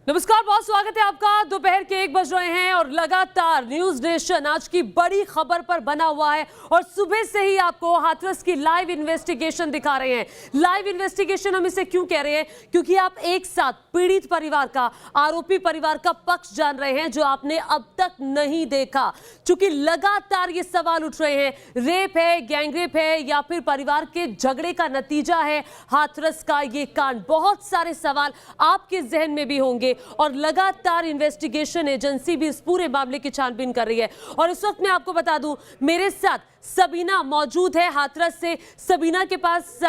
नमस्कार, बहुत स्वागत है आपका। दोपहर के 1 बज रहे हैं और लगातार न्यूज नेशन आज की बड़ी खबर पर बना हुआ है और सुबह से ही आपको हाथरस की लाइव इन्वेस्टिगेशन दिखा रहे हैं। लाइव इन्वेस्टिगेशन हम इसे क्यों कह रहे हैं? क्योंकि आप एक साथ पीड़ित परिवार का, आरोपी परिवार का पक्ष जान रहे हैं जो आपने अब तक नहीं देखा। चूंकि लगातार ये सवाल उठ रहे हैं, रेप है, गैंगरेप है या फिर परिवार के झगड़े का नतीजा है हाथरस का ये कांड। बहुत सारे सवाल आपके जहन में भी होंगे और लगातार इन्वेस्टिगेशन एजेंसी भी इस पूरे मामले की छानबीन कर रही है। और इस वक्त मैं आपको बता दूं, मेरे साथ सबीना मौजूद है हाथरस से। सबीना के पास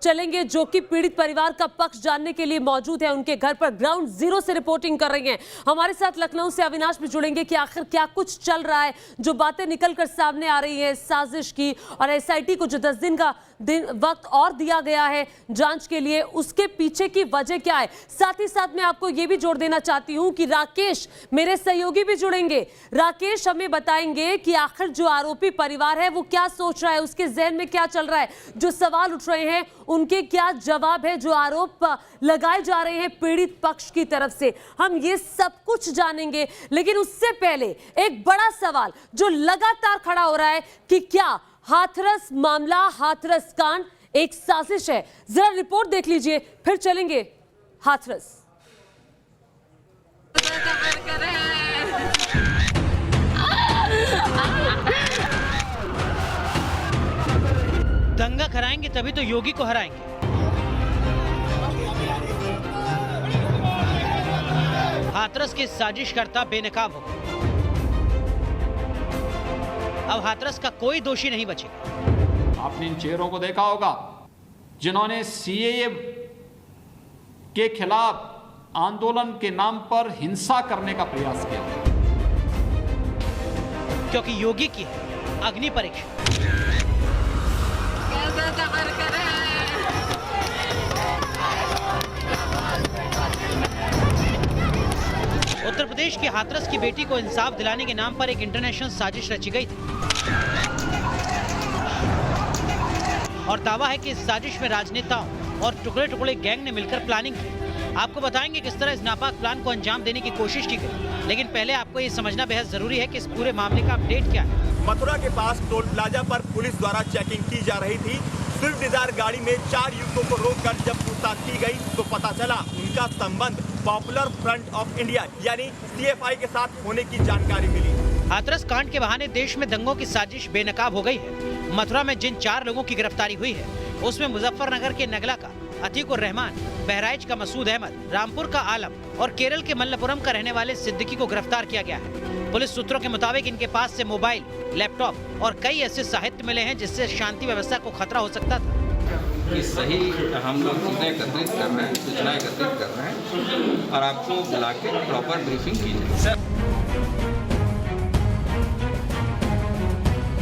चलेंगे जो कि पीड़ित परिवार का पक्ष जानने के लिए मौजूद है। उनके घर पर ग्राउंड जीरो से रिपोर्टिंग कर रही हैं। हमारे साथ लखनऊ से अविनाश भी जुड़ेंगे कि आखिर क्या कुछ चल रहा है, जो बातें निकलकर सामने आ रही है साजिश की, और एसआईटी को जो 10 दिन का वक्त और दिया गया है जांच के लिए, उसके पीछे की वजह क्या है। साथ ही साथ मैं आपको यह भी जोड़ देना चाहती हूं कि राकेश, मेरे सहयोगी भी जुड़ेंगे। राकेश हमें बताएंगे कि आखिर जो आरोपी परिवार है वो क्या सोच रहा है, उसके जहन में क्या चल रहा है, जो सवाल उठ रहे हैं उनके क्या जवाब है, जो आरोप लगाए जा रहे हैं पीड़ित पक्ष की तरफ से। हम ये सब कुछ जानेंगे, लेकिन उससे पहले एक बड़ा सवाल जो लगातार खड़ा हो रहा है कि क्या हाथरस मामला, हाथरस कांड एक साजिश है। जरा रिपोर्ट देख लीजिए, फिर चलेंगे हाथरस। दंगा कराएंगे तभी तो योगी को हराएंगे। हाथरस के साजिशकर्ता बेनकाब हो गए। अब हाथरस का कोई दोषी नहीं बचेगा। आपने इन चेहरों को देखा होगा जिन्होंने सीएए के खिलाफ आंदोलन के नाम पर हिंसा करने का प्रयास किया, क्योंकि योगी की है अग्नि परीक्षा। उत्तर प्रदेश की हाथरस की बेटी को इंसाफ दिलाने के नाम पर एक इंटरनेशनल साजिश रची गई थी और दावा है कि इस साजिश में राजनेताओं और टुकड़े टुकड़े गैंग ने मिलकर प्लानिंग की। आपको बताएंगे किस तरह इस नापाक प्लान को अंजाम देने की कोशिश की गई, लेकिन पहले आपको ये समझना बेहद जरूरी है कि इस पूरे मामले का अपडेट क्या है। मथुरा के पास टोल प्लाजा पर पुलिस द्वारा चेकिंग की जा रही थी। स्विफ्ट डिजायर गाड़ी में 4 युवकों को रोककर जब पूछताछ की गई तो पता चला उनका संबंध पॉपुलर फ्रंट ऑफ इंडिया यानी पीएफआई के साथ होने की जानकारी मिली। हाथरस कांड के बहाने देश में दंगों की साजिश बेनकाब हो गई है। मथुरा में जिन 4 लोगों की गिरफ्तारी हुई है उसमें मुजफ्फरनगर के नगला का अतीकुर रहमान, बहराइच का मसूद अहमद, रामपुर का आलम और केरल के मल्लपुरम का रहने वाले सिद्दीकी को गिरफ्तार किया गया है। पुलिस सूत्रों के मुताबिक इनके पास से मोबाइल, लैपटॉप और कई ऐसे साहित्य मिले हैं जिससे शांति व्यवस्था को खतरा हो सकता था। कि सही हम लोग चीज़ें एकत्रित कर रहे हैं, सूचना एकत्रित कर रहे हैं और आपको बुला के प्रॉपर ब्रीफिंग की जाए।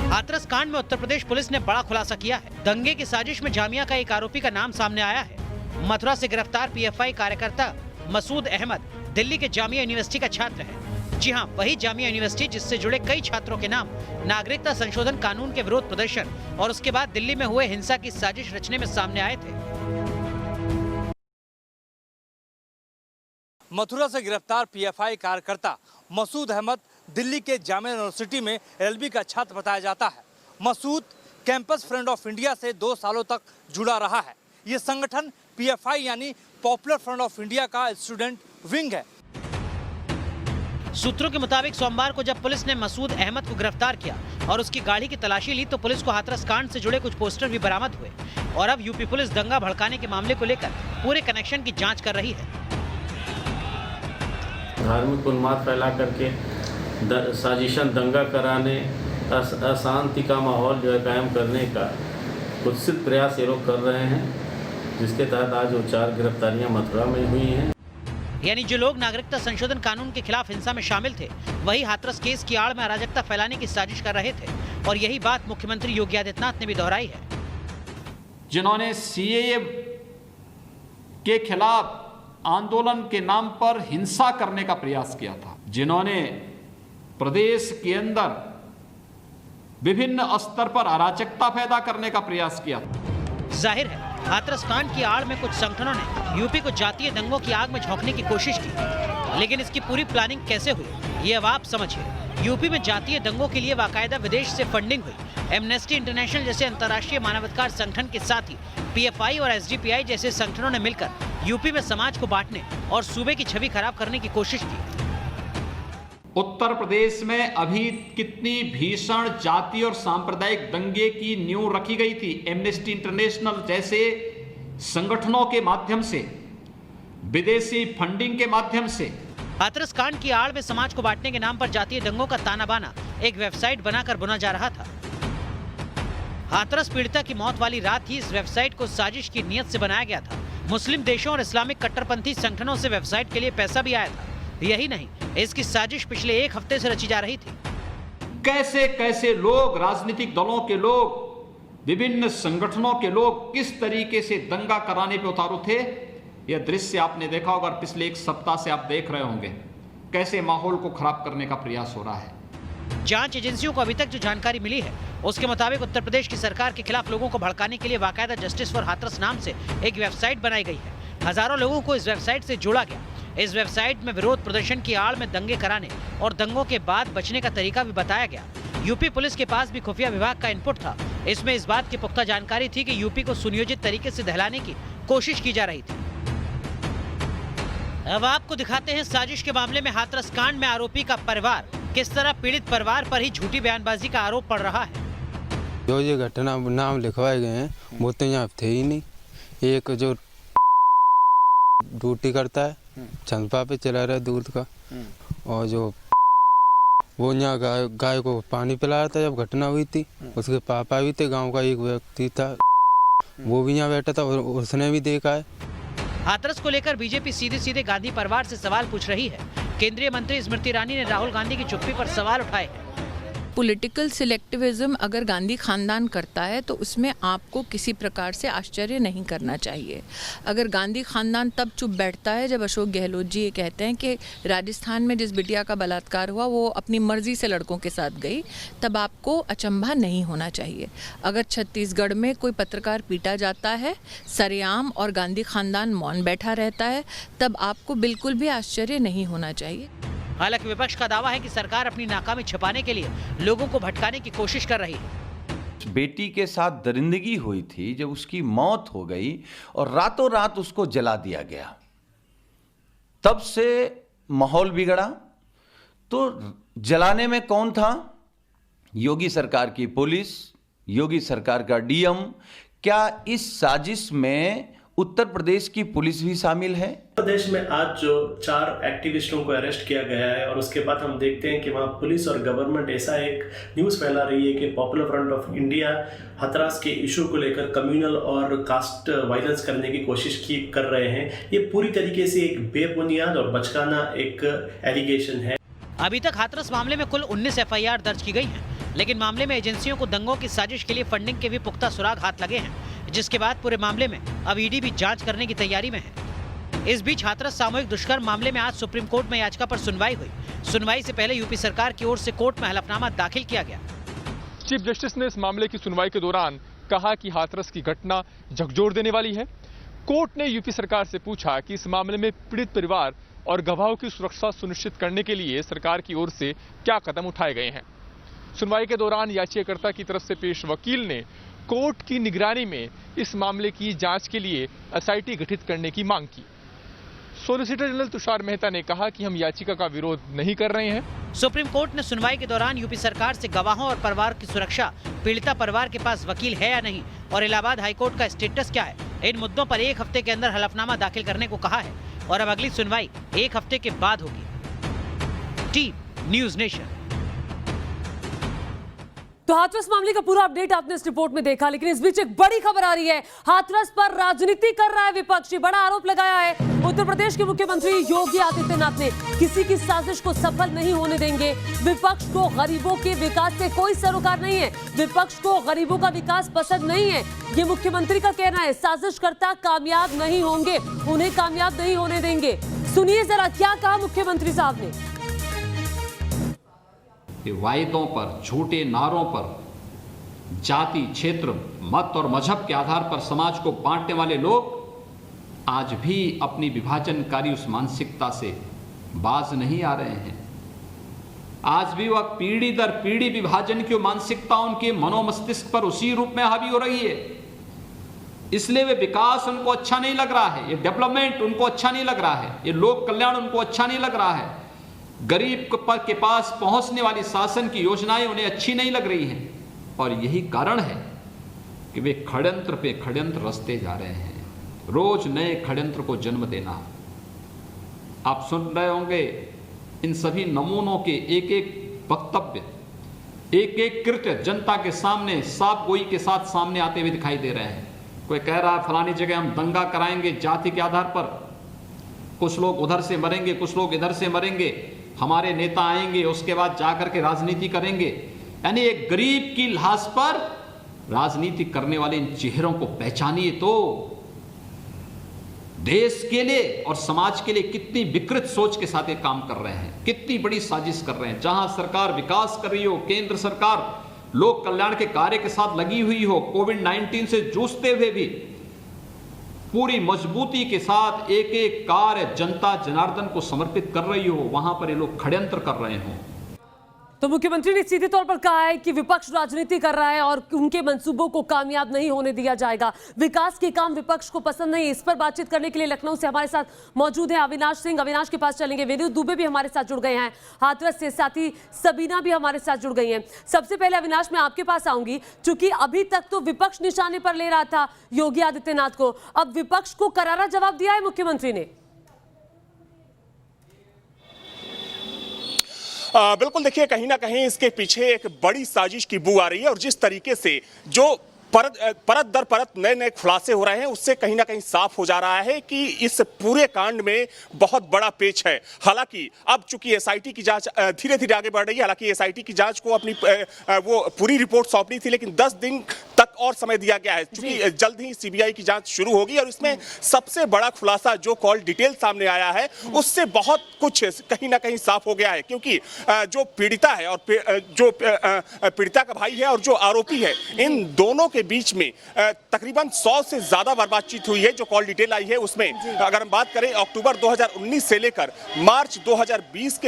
हाथरस कांड में उत्तर प्रदेश पुलिस ने बड़ा खुलासा किया है। दंगे की साजिश में जामिया का एक आरोपी का नाम सामने आया है। मथुरा से गिरफ्तार पीएफआई कार्यकर्ता मसूद अहमद दिल्ली के जामिया यूनिवर्सिटी का छात्र है। जी हां, वही जामिया यूनिवर्सिटी जिससे जुड़े कई छात्रों के नाम नागरिकता संशोधन कानून के विरोध प्रदर्शन और उसके बाद दिल्ली में हुए हिंसा की साजिश रचने में सामने आए थे। मथुरा से गिरफ्तार पीएफआई कार्यकर्ता मसूद अहमद दिल्ली के जामिया यूनिवर्सिटी में एलएलबी का छात्र बताया जाता है। Masood campus front of India से 2 सालों तक जुड़ा रहा है। ये संगठन पीएफआई यानी पॉपुलर फ्रंट ऑफ इंडिया का स्टूडेंट विंग है। सूत्रों के मुताबिक सोमवार को जब पुलिस ने मसूद अहमद को गिरफ्तार किया और उसकी गाड़ी की तलाशी ली तो पुलिस को हाथरस कांड से जुड़े कुछ पोस्टर भी बरामद हुए और अब यूपी पुलिस दंगा भड़काने के मामले को लेकर पूरे कनेक्शन की जांच कर रही है। धार्मिक उन्माद फैला करके साजिशन दंगा कराने, अशांति का माहौल जो है कायम करने का कुत्सित प्रयास ये लोग कर रहे हैं, जिसके तहत आज वो 4 गिरफ्तारियां मथुरा में हुई हैं। यानी जो लोग नागरिकता संशोधन कानून के खिलाफ हिंसा में शामिल थे वही हाथरस केस की आड़ में अराजकता फैलाने की साजिश कर रहे थे और यही बात मुख्यमंत्री योगी आदित्यनाथ ने भी दोहराई है। जिन्होंने सीएए के खिलाफ आंदोलन के नाम पर हिंसा करने का प्रयास किया था, जिन्होंने प्रदेश के अंदर विभिन्न स्तर पर अराजकता पैदा करने का प्रयास किया। जाहिर है हाथरस कांड की आड़ में कुछ संगठनों ने यूपी को जातीय दंगों की आग में झोंकने की कोशिश की, लेकिन इसकी पूरी प्लानिंग कैसे हुई ये अब आप समझिए। यूपी में जातीय दंगों के लिए बाकायदा विदेश से फंडिंग हुई। एमनेस्टी इंटरनेशनल जैसे अंतर्राष्ट्रीय मानवाधिकार संगठन के साथ ही पीएफआई और एसडीपीआई जैसे संगठनों ने मिलकर यूपी में समाज को बांटने और सूबे की छवि खराब करने की कोशिश की। उत्तर प्रदेश में अभी कितनी भीषण जाति और सांप्रदायिक दंगे की नींव रखी गई थी एमनेस्टी इंटरनेशनल जैसे संगठनों के माध्यम से, विदेशी फंडिंग के माध्यम से। हाथरस कांड की आड़ में समाज को बांटने के नाम पर जातीय दंगों का ताना बाना एक वेबसाइट बनाकर बुना जा रहा था। हाथरस पीड़िता की मौत वाली रात ही इस वेबसाइट को साजिश की नीयत से बनाया गया था। मुस्लिम देशों और इस्लामिक कट्टरपंथी संगठनों से वेबसाइट के लिए पैसा भी आया था। यही नहीं, इसकी साजिश पिछले एक हफ्ते से रची जा रही थी। कैसे कैसे लोग, राजनीतिक दलों के लोग, विभिन्न संगठनों के लोग किस तरीके से दंगा कराने पे उतारू थे, यह दृश्य आपने देखा होगा। पिछले एक सप्ताह से आप देख रहे होंगे कैसे माहौल को खराब करने का प्रयास हो रहा है। जांच एजेंसियों को अभी तक जो जानकारी मिली है उसके मुताबिक उत्तर प्रदेश की सरकार के खिलाफ लोगों को भड़काने के लिए बाकायदा जस्टिस फॉर हाथरस नाम से एक वेबसाइट बनाई गई है। हजारों लोगों को इस वेबसाइट से जोड़ा गया। इस वेबसाइट में विरोध प्रदर्शन की आड़ में दंगे कराने और दंगों के बाद बचने का तरीका भी बताया गया। यूपी पुलिस के पास भी खुफिया विभाग का इनपुट था। इसमें इस बात की पुख्ता जानकारी थी कि यूपी को सुनियोजित तरीके से दहलाने की कोशिश की जा रही थी। अब आपको दिखाते हैं साजिश के मामले में हाथरस कांड में आरोपी का परिवार किस तरह पीड़ित परिवार पर ही झूठी बयानबाजी का आरोप पड़ रहा है। जो ये घटना नाम लिखवाए गए हैं वो तो यहाँ थे ही नहीं। एक जो ड्यूटी करता है चंदपा पे चला रहा है दूध का, और जो वो यहाँ गाय को पानी पिला रहा था जब घटना हुई थी। उसके पापा भी थे, गांव का एक व्यक्ति था वो भी यहाँ बैठा था और उसने भी देखा है। हाथरस को लेकर बीजेपी सीधे सीधे गांधी परिवार से सवाल पूछ रही है। केंद्रीय मंत्री स्मृति ईरानी ने राहुल गांधी की चुप्पी पर सवाल उठाए हैं। पॉलिटिकल सिलेक्टिविज्म अगर गांधी खानदान करता है तो उसमें आपको किसी प्रकार से आश्चर्य नहीं करना चाहिए। अगर गांधी खानदान तब चुप बैठता है जब अशोक गहलोत जी ये कहते हैं कि राजस्थान में जिस बिटिया का बलात्कार हुआ वो अपनी मर्जी से लड़कों के साथ गई, तब आपको अचंभा नहीं होना चाहिए। अगर छत्तीसगढ़ में कोई पत्रकार पीटा जाता है सरेआम और गांधी खानदान मौन बैठा रहता है, तब आपको बिल्कुल भी आश्चर्य नहीं होना चाहिए। हालांकि विपक्ष का दावा है कि सरकार अपनी नाकामी छिपाने के लिए लोगों को भटकाने की कोशिश कर रही है। बेटी के साथ दरिंदगी हुई थी, जब उसकी मौत हो गई और रातों रात उसको जला दिया गया, तब से माहौल बिगड़ा। तो जलाने में कौन था? योगी सरकार की पुलिस, योगी सरकार का डीएम। क्या इस साजिश में उत्तर प्रदेश की पुलिस भी शामिल है? प्रदेश में आज जो 4 एक्टिविस्टों को अरेस्ट किया गया है और उसके बाद हम देखते हैं कि वहाँ पुलिस और गवर्नमेंट ऐसा एक न्यूज़ फैला रही है कि popular front of India Hathras के इशू को लेकर कम्युनल और कास्ट वायलेंस करने की कोशिश कर रहे हैं। ये पूरी तरीके से एक बेबुनियाद और बचकाना एक एलिगेशन है। अभी तक हाथरस मामले में कुल 19 एफआईआर दर्ज की गई हैं, लेकिन मामले में एजेंसियों को दंगों की साजिश के लिए फंडिंग के भी पुख्ता सुराग हाथ लगे हैं, जिसके बाद पूरे मामले में अब ईडी भी जांच करने की तैयारी में है। इस बीच हाथरस सामूहिक दुष्कर्म मामले में आज सुप्रीम कोर्ट में याचिका पर सुनवाई हुई। सुनवाई से पहले यूपी सरकार की ओर से कोर्ट में हलफनामा दाखिल किया गया। चीफ जस्टिस ने इस मामले की सुनवाई के दौरान कहा कि हाथरस की घटना झकझोर देने वाली है। कोर्ट ने यूपी सरकार से पूछा कि इस मामले में पीड़ित परिवार और गवाहों की सुरक्षा सुनिश्चित करने के लिए सरकार की ओर से क्या कदम उठाए गए हैं। सुनवाई के दौरान याचिकाकर्ता की तरफ से पेश वकील ने कोर्ट की निगरानी में इस मामले की जांच के लिए एसआईटी गठित करने की मांग की। सॉलिसिटर जनरल तुषार मेहता ने कहा कि हम याचिका का विरोध नहीं कर रहे हैं। सुप्रीम कोर्ट ने सुनवाई के दौरान यूपी सरकार से गवाहों और परिवार की सुरक्षा, पीड़िता परिवार के पास वकील है या नहीं और इलाहाबाद हाईकोर्ट का स्टेटस क्या है, इन मुद्दों पर 1 हफ्ते के अंदर हलफनामा दाखिल करने को कहा है और अब अगली सुनवाई 1 हफ्ते के बाद होगी। Team news nation. तो हाथरस मामले का पूरा अपडेट आपने इस रिपोर्ट में देखा, लेकिन इस बीच एक बड़ी खबर आ रही है। हाथरस पर राजनीति कर रहा है विपक्ष, बड़ा आरोप लगाया है। उत्तर प्रदेश के मुख्यमंत्री योगी आदित्यनाथ ने किसी की साजिश को सफल नहीं होने देंगे। विपक्ष को गरीबों के विकास से कोई सरोकार नहीं है, विपक्ष को गरीबों का विकास पसंद नहीं है, ये मुख्यमंत्री का कहना है। साजिशकर्ता कामयाब नहीं होंगे, उन्हें कामयाब नहीं होने देंगे। सुनिए जरा क्या कहा मुख्यमंत्री साहब ने। वायदों पर, झूठे नारों पर जाति, क्षेत्र, मत और मजहब के आधार पर समाज को बांटने वाले लोग आज भी अपनी विभाजनकारी उस मानसिकता से बाज नहीं आ रहे हैं। आज भी वह पीढ़ी दर पीढ़ी विभाजन की मानसिकता उनके मनोमस्तिष्क पर उसी रूप में हावी हो रही है। इसलिए वे विकास उनको अच्छा नहीं लग रहा है, ये डेवलपमेंट उनको अच्छा नहीं लग रहा है, ये लोक कल्याण उनको अच्छा नहीं लग रहा है, गरीब के पास पहुंचने वाली शासन की योजनाएं उन्हें अच्छी नहीं लग रही हैं। और यही कारण है कि वे षड्यंत्र पे षड्यंत्र रचते जा रहे हैं, रोज नए षड्यंत्र को जन्म देना। आप सुन रहे होंगे इन सभी नमूनों के एक एक वक्तव्य, एक एक कृत्य जनता के सामने साफ गोई के साथ सामने आते हुए दिखाई दे रहे हैं। कोई कह रहा है फलानी जगह हम दंगा कराएंगे जाति के आधार पर, कुछ लोग उधर से मरेंगे, कुछ लोग इधर से मरेंगे, हमारे नेता आएंगे उसके बाद जाकर के राजनीति करेंगे। यानी एक गरीब की लाश पर राजनीति करने वाले इन चेहरों को पहचानिए तो देश के लिए और समाज के लिए कितनी विकृत सोच के साथ ये काम कर रहे हैं, कितनी बड़ी साजिश कर रहे हैं। जहां सरकार विकास कर रही हो, केंद्र सरकार लोक कल्याण के कार्य के साथ लगी हुई हो, कोविड-19 से जूझते हुए भी पूरी मजबूती के साथ एक एक कार्य जनता जनार्दन को समर्पित कर रही हो, वहां पर ये लोग षड्यंत्र कर रहे हो। तो मुख्यमंत्री ने सीधे तौर पर कहा है कि विपक्ष राजनीति कर रहा है और उनके मंसूबों को कामयाब नहीं होने दिया जाएगा। विकास के काम विपक्ष को पसंद नहीं। इस पर बातचीत करने के लिए लखनऊ से हमारे साथ मौजूद है अविनाश सिंह। अविनाश के पास चलेंगे। विनोद दुबे भी हमारे साथ जुड़ गए हैं हाथरस से, साथ ही सबीना भी हमारे साथ जुड़ गई हैं। सबसे पहले अविनाश मैं आपके पास आऊंगी, क्योंकि अभी तक तो विपक्ष निशाने पर ले रहा था योगी आदित्यनाथ को, अब विपक्ष को करारा जवाब दिया है मुख्यमंत्री ने। बिल्कुल, देखिए कहीं ना कहीं इसके पीछे एक बड़ी साजिश की बू आ रही है और जिस तरीके से जो परत दर परत नए नए खुलासे हो रहे हैं उससे कहीं ना कहीं साफ हो जा रहा है कि इस पूरे कांड में बहुत बड़ा पेच है। हालांकि अब चूंकि एसआईटी की जांच धीरे धीरे आगे बढ़ रही है, हालांकि एसआईटी की जांच को अपनी वो पूरी रिपोर्ट सौंपनी थी, लेकिन 10 दिन तक और समय दिया गया है, चूंकि जल्द ही सीबीआई की जांच शुरू होगी। और इसमें सबसे बड़ा खुलासा जो कॉल डिटेल सामने आया है उससे बहुत कुछ कहीं ना कहीं साफ हो गया है, क्योंकि जो पीड़िता है और जो पीड़िता का भाई है और जो आरोपी है, इन दोनों के बीच में तकरीबन 100 से ज्यादा बार बातचीत हुई है। जो कॉल डिटेल आई है उसमें अगर हम बात करें अक्टूबर 2019 से लेकर मार्च 2020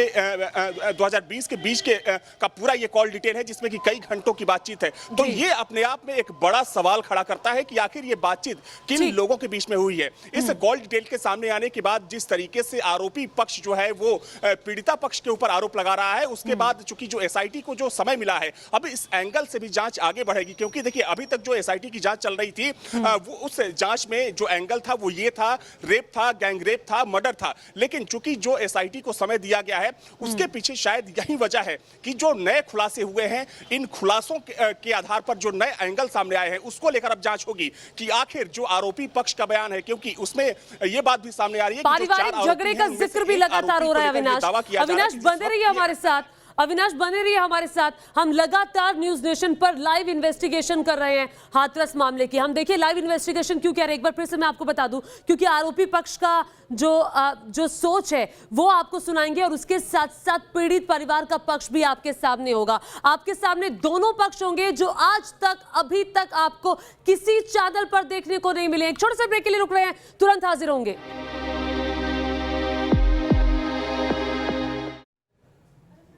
के बीच के का पूरा ये कॉल डिटेल है, जिसमें कि कई घंटों की बातचीत है। तो ये अपने आप में एक बड़ा सवाल खड़ा करता है कि आखिर ये बातचीत किन लोगों के बीच में हुई है। इस कॉल डिटेल के सामने आने के बाद जिस तरीके से आरोपी पक्ष जो है वो पीड़िता पक्ष के ऊपर आरोप लगा रहा है, उसके बाद चूंकि जो एसआईटी को जो समय मिला है, अब इस एंगल से भी जांच आगे बढ़ेगी, क्योंकि देखिए अभी तक जो एसआईटी की जांच चल रही थी वो उस जांच में जो एंगल था वो ये था, रेप था, गैंग रेप था, मर्डर था। लेकिन चूंकि जो एसआईटी को समय दिया गया है उसके पीछे शायद यही वजह है कि जो नए खुलासे हुए हैं, इन खुलासों के आधार पर जो नए एंगल सामने आए हैं उसको लेकर अब जांच होगी कि आखिर जो आरोपी पक्ष का बयान है, क्योंकि उसमें ये बात भी सामने आ रही है कि पारिवारिक झगड़े का जिक्र भी लगातार हो रहा है। अविनाश बने रहिए हमारे साथ, अविनाश बने रहिए हमारे साथ। हम लगातार न्यूज नेशन पर लाइव इन्वेस्टिगेशन कर रहे हैं हाथरस मामले की। हम देखिए लाइव इन्वेस्टिगेशन क्यों कह रहे हैं, एक बार फिर से मैं आपको बता दूं, क्योंकि आरोपी पक्ष का जो सोच है वो आपको सुनाएंगे और उसके साथ साथ पीड़ित परिवार का पक्ष भी आपके सामने होगा। आपके सामने दोनों पक्ष होंगे जो आज तक अभी तक आपको किसी चैनल पर देखने को नहीं मिले। एक छोटे से ब्रेक के लिए रुक रहे हैं, तुरंत हाजिर होंगे।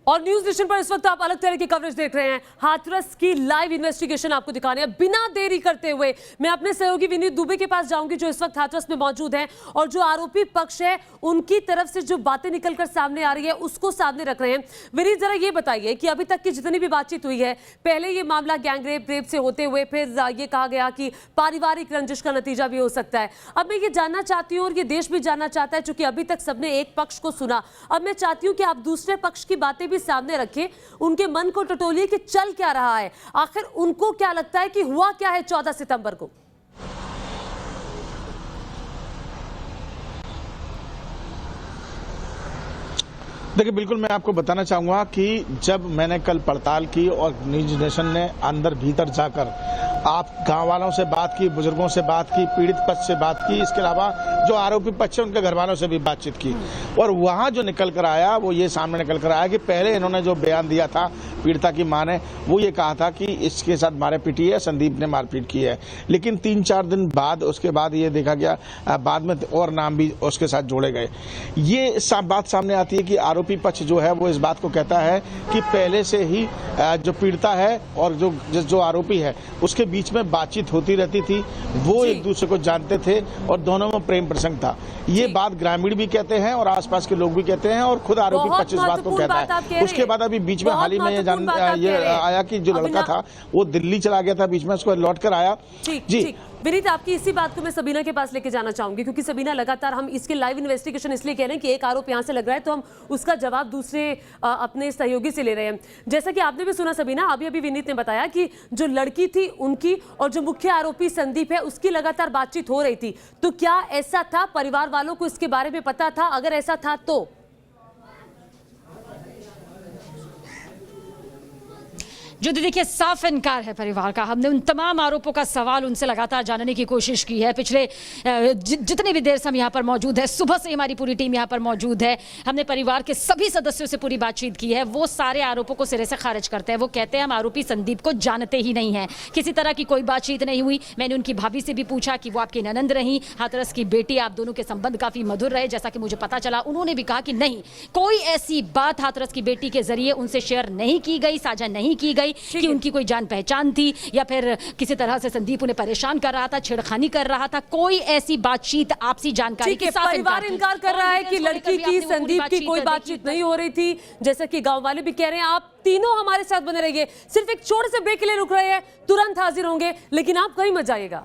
और न्यूज नेशन पर इस वक्त आप अलग तरह की कवरेज देख रहे हैं। हाथरस की लाइव इन्वेस्टिगेशन आपको दिखाने हैं। बिना देरी करते हुए मैं अपने सहयोगी विनीत दुबे के पास जाऊंगी जो इस वक्त हाथरस में मौजूद हैं और जो आरोपी पक्ष है उनकी तरफ से जो बातें निकलकर सामने आ रही है उसको सामने रख रहे हैं। विनीत, जरा ये बताइए कि अभी तक की जितनी भी बातचीत हुई है, पहले ये मामला गैंग रेप से होते हुए फिर ये कहा गया कि पारिवारिक रंजिश का नतीजा भी हो सकता है। अब मैं ये जानना चाहती हूँ और ये देश भी जानना चाहता है, चूंकि अभी तक सबने एक पक्ष को सुना, अब मैं चाहती हूँ कि आप दूसरे पक्ष की बातें भी सामने रखें, उनके मन को टटोलिए कि चल क्या रहा है, आखिर उनको क्या लगता है कि हुआ क्या है 14 सितंबर को। देखिए, बिल्कुल मैं आपको बताना चाहूंगा कि जब मैंने कल पड़ताल की और न्यूज नेशन ने अंदर भीतर जाकर आप गांव वालों से बात की, बुजुर्गों से बात की, पीड़ित पक्ष से बात की, इसके अलावा जो आरोपी पक्ष है उनके घर वालों से भी बातचीत की, और वहां जो निकल कर आया वो ये सामने निकल कर आया कि पहले इन्होंने जो बयान दिया था पीड़िता की मां ने, वो ये कहा था कि इसके साथ मारे पीटी है, संदीप ने मारपीट की है। लेकिन 3-4 दिन बाद उसके बाद ये देखा गया बाद में और नाम भी उसके साथ जोड़े गए। ये बात सामने आती है कि आरोपी पक्ष जो है वो इस बात को कहता है कि पहले से ही जो पीड़िता है और जो आरोपी है उसके बीच में बातचीत होती रहती थी, वो एक दूसरे को जानते थे और दोनों में प्रेम प्रसंग था। ये बात ग्रामीण भी कहते हैं और आसपास के लोग भी कहते हैं और खुद आरोपी पक्ष इस बात को कहता है। उसके बाद अभी बीच में हाल ही में ये आया कि जो लड़का था वो दिल्ली चला गया था, बीच में उसको लौट कर आया। जी विनीत, आपकी इसी बात को मैं सबीना के पास लेके जाना चाहूंगी, क्योंकि सबीना लगातार हम इसके लाइव इन्वेस्टिगेशन इसलिए कह रहे हैं कि एक आरोप यहां से लग रहा है तो हम उसका जवाब दूसरे अपने सहयोगी से ले रहे हैं। जैसा कि आपने भी सुना सबीना, अभी विनीत ने बताया कि जो लड़की थी उनकी और जो मुख्य आरोपी संदीप है उसकी लगातार बातचीत हो रही थी। तो क्या ऐसा था? परिवार वालों को इसके बारे में पता था? अगर ऐसा था तो जो देखिए साफ इनकार है परिवार का। हमने उन तमाम आरोपों का सवाल उनसे लगातार जानने की कोशिश की है। पिछले जितनी भी देर से हम यहाँ पर मौजूद है, सुबह से हमारी पूरी टीम यहाँ पर मौजूद है। हमने परिवार के सभी सदस्यों से पूरी बातचीत की है। वो सारे आरोपों को सिरे से खारिज करते हैं। वो कहते हैं हम आरोपी संदीप को जानते ही नहीं है, किसी तरह की कोई बातचीत नहीं हुई। मैंने उनकी भाभी से भी पूछा कि वो आपकी ननंद रही, हाथरस की बेटी, आप दोनों के संबंध काफी मधुर रहे, जैसा कि मुझे पता चला। उन्होंने भी कहा कि नहीं, कोई ऐसी बात हाथरस की बेटी के जरिए उनसे शेयर नहीं की गई, साझा नहीं की गई कि उनकी कोई जान पहचान थी या फिर किसी तरह से संदीप उन्हें परेशान कर रहा था, छेड़खानी कर रहा था। कोई ऐसी बातचीत, आपसी जानकारी की साफ परिवार इनकार कर रहा है कि लड़की की संदीप की कोई बातचीत नहीं हो रही थी, जैसा कि गांव वाले भी कह रहे हैं। आप तीनों हमारे साथ बने रहिए, सिर्फ एक छोटे से ब्रेक के लिए रुक रहे हैं, तुरंत हाजिर होंगे, लेकिन आप कहीं मत जाइएगा।